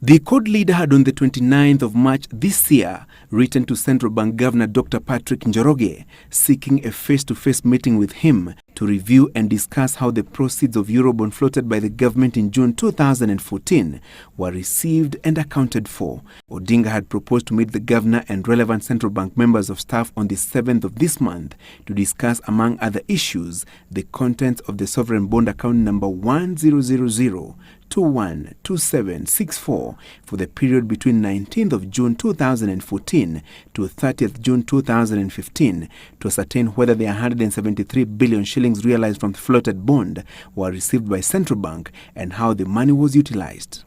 The CORD leader had on the 29th of March this year written to Central Bank Governor Dr. Patrick Njoroge, seeking a face-to-face meeting with him to review and discuss how the proceeds of Eurobond floated by the government in June 2014 were received and accounted for. Odinga had proposed to meet the governor and relevant central bank members of staff on the 7th of this month to discuss, among other issues, the contents of the sovereign bond account number 1000212764 for the period between 19th of June 2014 to 30th June 2015 to ascertain whether the 173 billion shillings realized from the floated bond were received by central bank and how the money was utilized.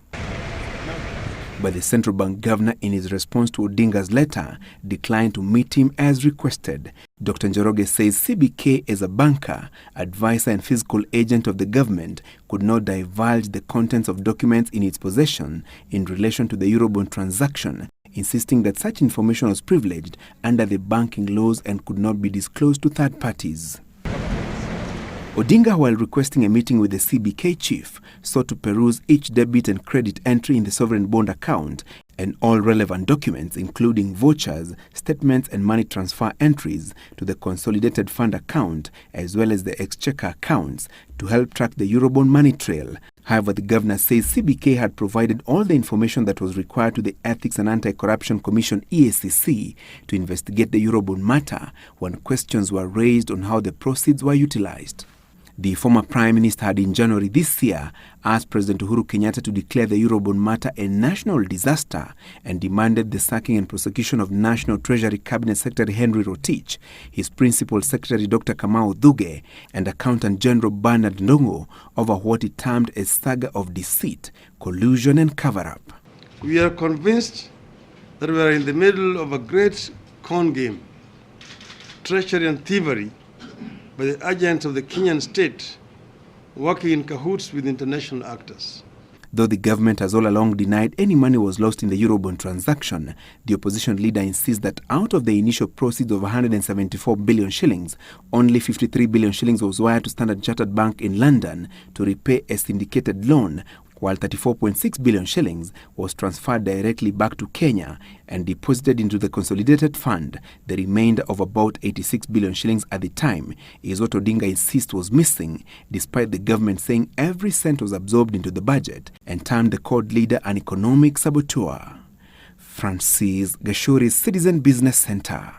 But the central bank governor, in his response to Odinga's letter, declined to meet him as requested. Dr. Njoroge says CBK, as a banker, advisor and physical agent of the government, could not divulge the contents of documents in its possession in relation to the Eurobond transaction, insisting that such information was privileged under the banking laws and could not be disclosed to third parties. Odinga, while requesting a meeting with the CBK chief, sought to peruse each debit and credit entry in the sovereign bond account and all relevant documents, including vouchers, statements and money transfer entries to the consolidated fund account as well as the exchequer accounts to help track the Eurobond money trail. However, the governor says CBK had provided all the information that was required to the Ethics and Anti-Corruption Commission (EACC) to investigate the Eurobond matter when questions were raised on how the proceeds were utilized. The former Prime Minister had in January this year asked President Uhuru Kenyatta to declare the Eurobond matter a national disaster and demanded the sacking and prosecution of National Treasury Cabinet Secretary Henry Rotich, his Principal Secretary Dr. Kamau Thuge, and Accountant General Bernard Ndongo over what he termed a saga of deceit, collusion and cover-up. We are convinced that we are in the middle of a great con game, treachery and thievery by the agents of the Kenyan state working in cahoots with international actors. Though the government has all along denied any money was lost in the Eurobond transaction, the opposition leader insists that out of the initial proceeds of 174 billion shillings, only 53 billion shillings was wired to Standard Chartered Bank in London to repay a syndicated loan, while 34.6 billion shillings was transferred directly back to Kenya and deposited into the consolidated fund. The remainder of about 86 billion shillings at the time is what Odinga insists was missing, despite the government saying every cent was absorbed into the budget, and termed the CORD leader an economic saboteur. Francis Gashuri's Citizen Business Center.